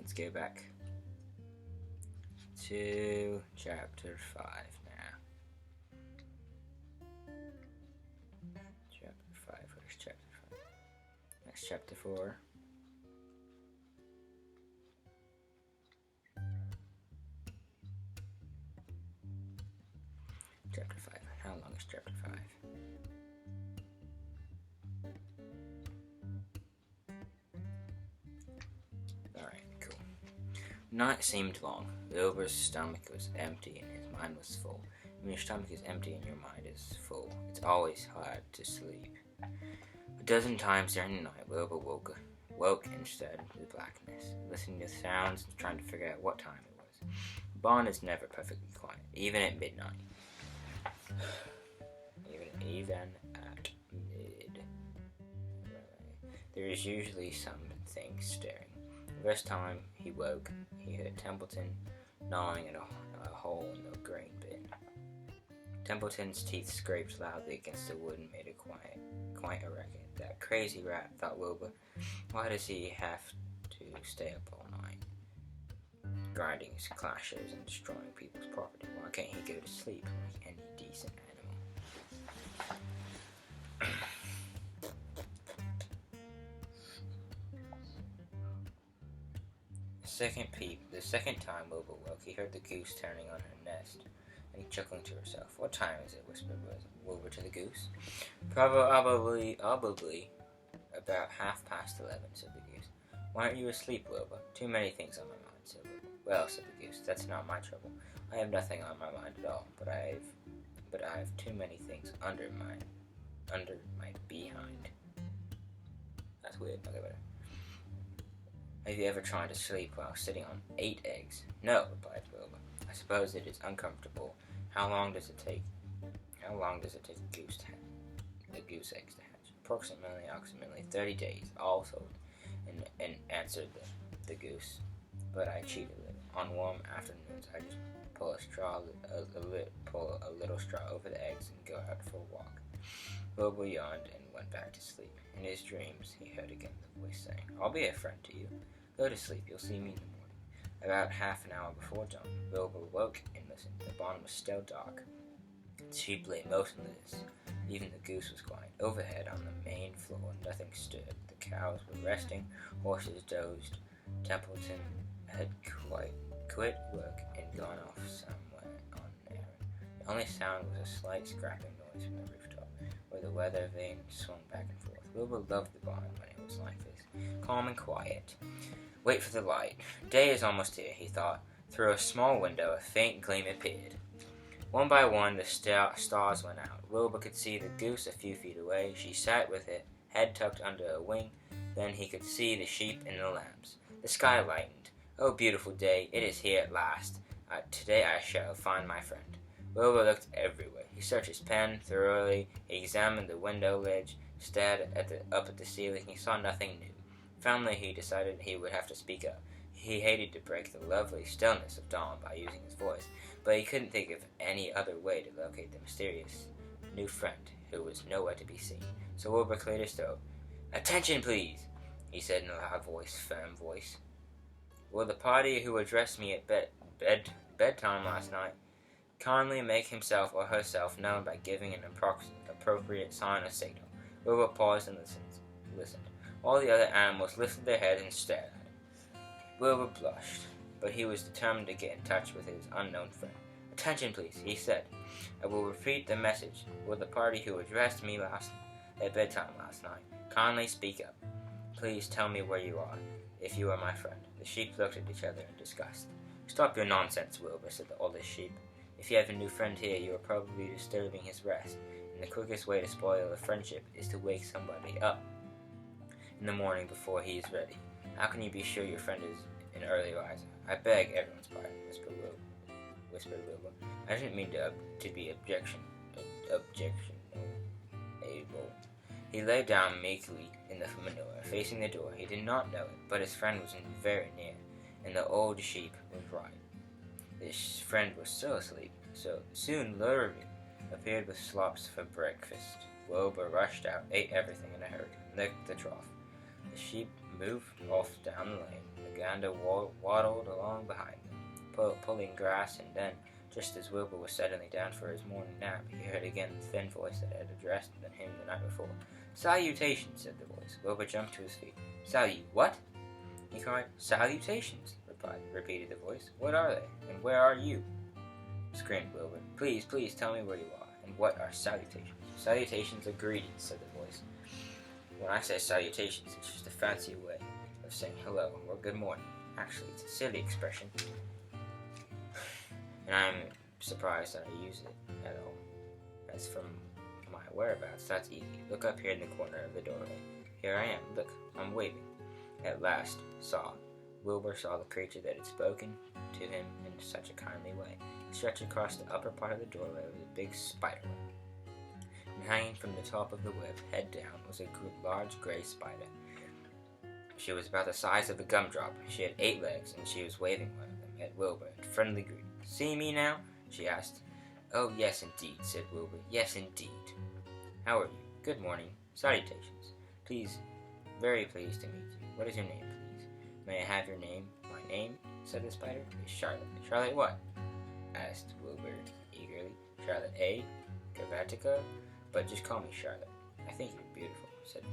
let's go back to chapter 5 now. Chapter 5, where's chapter 5? That's chapter 4. Chapter 5. How long is chapter 5? Alright, cool. Night seemed long. Wilbur's stomach was empty and his mind was full. When your stomach is empty and your mind is full, it's always hard to sleep. A dozen times during the night, Wilbur woke instead with blackness, listening to sounds and trying to figure out what time it was. The barn is never perfectly quiet, even at midnight. Even at mid. There is usually something stirring. The first time he woke, he heard Templeton gnawing at a hole in the grain bin. Templeton's teeth scraped loudly against the wood and made quite a racket. That crazy rat, thought Wilbur. Why does he have to stay up all night, grinding his clashes and destroying people's property? Why can't he go to sleep like any decent animal? The second time Wilbur woke, he heard the goose turning on her nest and chuckling to herself. What time is it? Whispered Wilbur to the goose. Probably about 11:30, said the goose. Why aren't you asleep, Wilbur? Too many things on my mind, said Wilbur. Well, said the goose, that's not my trouble. I have nothing on my mind at all, but I have too many things under my behind. That's weird. Okay, whatever. Have you ever tried to sleep while sitting on 8 eggs? No, replied Wilbur. I suppose it is uncomfortable. How long does it take a goose eggs to hatch? Approximately 30 days, all told, and answered the goose. But I cheat a little. On warm afternoons, I just pull a little straw over the eggs and go out for a walk. Wilbur yawned and went back to sleep. In his dreams, he heard again the voice saying, I'll be a friend to you. Go to sleep, you'll see me in the morning. About half an hour before dawn, Wilbur woke and listened. The barn was still dark. The sheep lay motionless. Even the goose was quiet. Overhead, on the main floor, nothing stirred. The cows were resting, horses dozed. Templeton had quit work and gone off somewhere on an errand. The only sound was a slight scraping noise from the rooftop, where the weather vane swung back and forth. Wilbur loved the barn when it was like this, calm and quiet. Wait for the light. Day is almost here, he thought. Through a small window, a faint gleam appeared. One by one, the stars went out. Wilbur could see the goose a few feet away. She sat with her head tucked under a wing. Then he could see the sheep and the lambs. The sky lightened. Oh, beautiful day, it is here at last. Today I shall find my friend. Wilbur looked everywhere. He searched his pen thoroughly. He examined the window ledge, stared up at the ceiling. He saw nothing new. Finally, he decided he would have to speak up. He hated to break the lovely stillness of dawn by using his voice, but he couldn't think of any other way to locate the mysterious new friend who was nowhere to be seen. So Wilbur cleared his throat. Attention, please, he said in a loud voice, firm voice. Will the party who addressed me at bedtime last night kindly make himself or herself known by giving an appropriate sign or signal? Wilbur paused and listened. All the other animals lifted their heads and stared at him. Wilbur blushed, but he was determined to get in touch with his unknown friend. Attention, please, he said. I will repeat the message. Will the party who addressed me at bedtime last night kindly speak up? Please tell me where you are, if you are my friend. The sheep looked at each other in disgust. Stop your nonsense, Wilbur, said the oldest sheep. If you have a new friend here, you are probably disturbing his rest, and the quickest way to spoil a friendship is to wake somebody up in the morning before he is ready. How can you be sure your friend is an early riser? I beg everyone's pardon, whispered Wilbur. I didn't mean to be objectionable. He lay down meekly in the manure, facing the door. He did not know it, but his friend was very near, and the old sheep was right. His friend was still asleep. So soon Lurvy appeared with slops for breakfast. Wilbur rushed out, ate everything in a hurry, licked the trough. The sheep moved off down the lane. The Uganda waddled along behind them, pulling grass, and then, just as Wilbur was settling down for his morning nap, he heard again the thin voice that had addressed him the night before. "Salutations," said the voice. Wilbur jumped to his feet. "What?" he cried. "Salutations," repeated the voice. "What are they, and where are you?" screamed Wilbur. Please tell me where you are, and what are salutations?" "Salutations are greetings," said the voice. "When I say salutations, it's just a fancy way of saying hello or good morning. Actually, it's a silly expression, and I'm surprised that I use it at all. As for my whereabouts, that's easy. Look up here in the corner of the doorway. Here I am. Look, I'm waving." At last, Wilbur saw the creature that had spoken to him in such a kindly way. Stretched across the upper part of the doorway was a big spider web. And hanging from the top of the web, head down, was a large gray spider. She was about the size of a gumdrop. She had 8 legs, and she was waving one of them at Wilbur in friendly greeting. "See me now?" she asked. "Oh, yes, indeed," said Wilbur. "Yes, indeed. How are you? Good morning. Salutations. Very pleased to meet you. What is your name, please?" "May I have your name?" "My name," said the spider, "is Charlotte." "Charlotte what?" asked Wilbur eagerly. "Charlotte A. Gavatica, but just call me Charlotte." "I think you're beautiful," said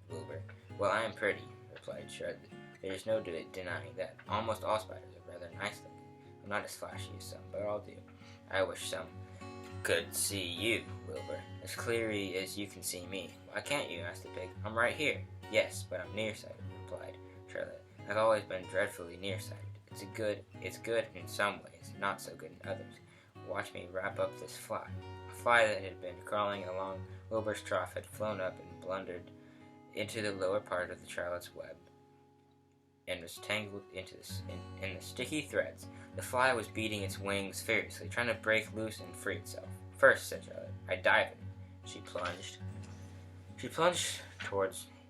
Wilbur. "Well, I am pretty," replied Charlotte. "There is no denying that. Almost all spiders are rather nice looking. I'm not as flashy as some, but I'll do. I wish some could see you, Wilbur, as clearly as you can see me." "Why can't you?" asked the pig. "I'm right here." "Yes, but I'm nearsighted," replied Charlotte. "I've always been dreadfully nearsighted. It's good in some ways, not so good in others. Watch me wrap up this fly." A fly that had been crawling along Wilbur's trough had flown up and blundered into the lower part of the Charlotte's web, and was tangled in the sticky threads. The fly was beating its wings furiously, trying to break loose and free itself. "First," said Charlotte, "I dive in." She plunged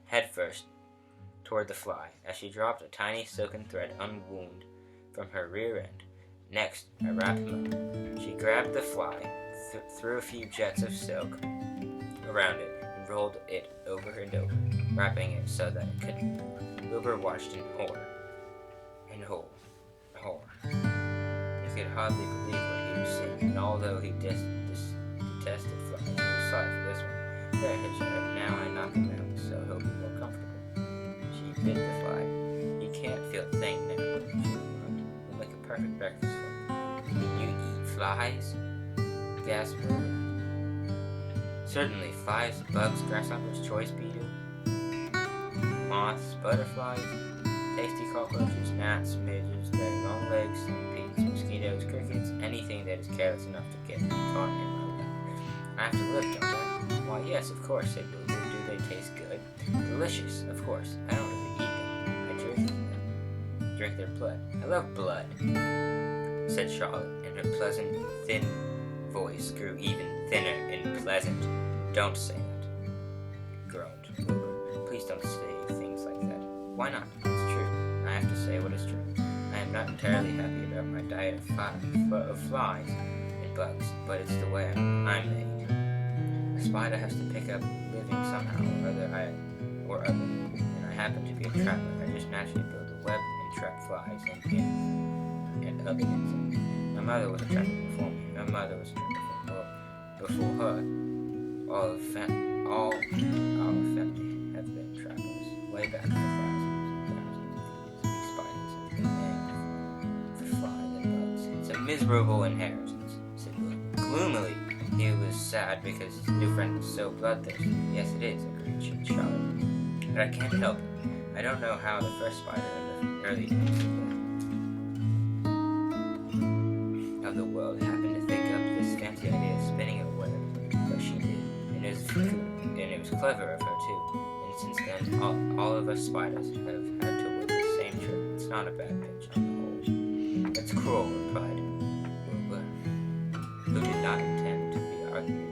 headfirst toward the fly, as she dropped a tiny silken thread unwound from her rear end. "Next, I wrap him up." She grabbed the fly, threw a few jets of silk around it, and rolled it over and over, wrapping it so that it couldn't. Wilbur watched in horror. He could hardly believe what he was seeing, and although he detested flies, he was sorry for this one. "There, Hitcher, now I knock him out, so he'll be more comfortable." She bit the fly. "You can't feel a thing now," she remarked. "We'll make a perfect breakfast for you." "Can you eat flies?" gasped Wilbur. "Certainly, flies, bugs, grasshoppers, choice beetle, moths, butterflies, tasty cockroaches, gnats, midges, very long legs, centipedes, mosquitoes, crickets, anything that is careless enough to get caught in my web. I have to live, don't I?" "Why, yes, of course," said Wilbur. "Do they taste good?" "Delicious, of course. I don't really eat them. I drink their blood." "I love blood," said Charlotte, and her pleasant, thin voice grew even thinner and pleasant. "Don't say that," groaned Wilbur. "Please don't say things like that." "Why not? It's true. I have to say what is true. I am not entirely happy about my diet of flies and bugs, but it's the way I'm made. A spider has to pick up living somehow or other, and I happen to be a trapper. I just naturally build a web and trap flies and other insects. My mother was a trapper before me. Her mother was a trapper before her. All of our family have been trappers, way back for thousands and thousands of years. These spiders have been named for flies and bugs. "It's a miserable inheritance," said Will. Gloomily, he was sad because his new friend was so bloodthirsty. "Yes, it is," agreed Charlotte. "But I can't help it. I don't know how the first spider in the early days of the world happened to think up this fancy idea of spinning a web, but she did, and it was clever of her too. And since then, all of us spiders have had to work the same trick. It's not a bad pitch on the whole." "That's cruel," replied Wilbur, who did not intend to be argued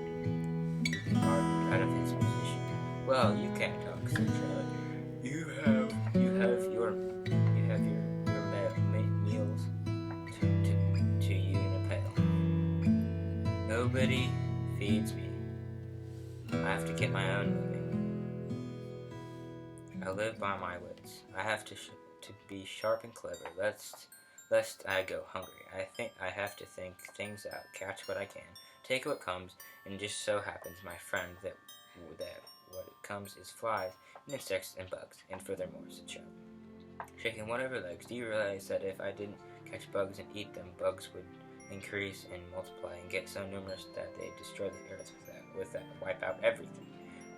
out of his position. "Well, you can't talk," said Charlotte. You have your meals to you in a pail. Nobody feeds me. I have to get my own living. I live by my wits. I have to to be sharp and clever, lest I go hungry. I have to think things out, catch what I can, take what comes, and just so happens, my friend, that what comes is flies, and insects, and bugs, and furthermore, said Charlie, shaking one of her legs. Do you realize that if I didn't catch bugs and eat them, bugs would increase and multiply and get so numerous that they'd destroy the earth with that wipe out everything?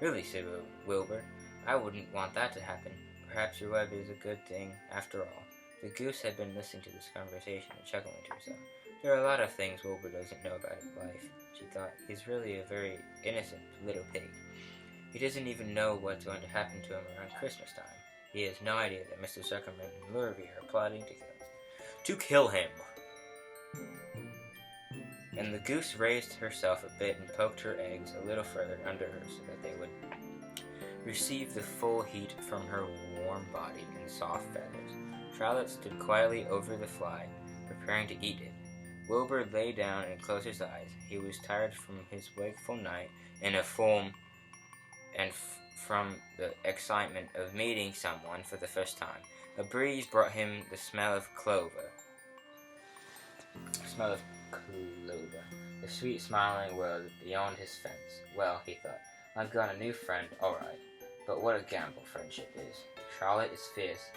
Really, said Wilbur, I wouldn't want that to happen. Perhaps your web is a good thing after all. The goose had been listening to this conversation and chuckling to herself. There are a lot of things Wilbur doesn't know about life, she thought. He's really a very innocent little pig. He doesn't even know what's going to happen to him around Christmas time. He has no idea that Mr. Zuckerman and Lurvy are plotting to kill him. And the goose raised herself a bit and poked her eggs a little further under her so that they would receive the full heat from her warm body and soft feathers. Charlotte stood quietly over the fly, preparing to eat it. Wilbur lay down and closed his eyes. He was tired from his wakeful night and from the excitement of meeting someone for the first time. A breeze brought him the smell of clover. The sweet smiling world beyond his fence. Well, he thought, I've got a new friend, all right. But what a gamble friendship is. Charlotte is fierce,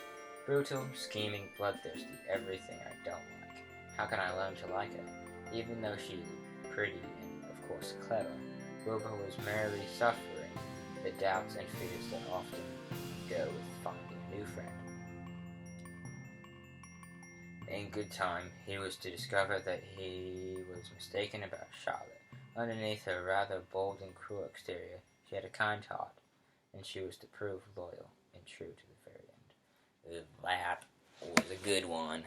brutal, scheming, bloodthirsty, everything I don't like. How can I learn to like her? Even though she's pretty and, of course, clever, Wilbur was merely suffering the doubts and fears that often go with finding a new friend. In good time, he was to discover that he was mistaken about Charlotte. Underneath her rather bold and cruel exterior, she had a kind heart, and she was to prove loyal and true to the very end. That was a good one.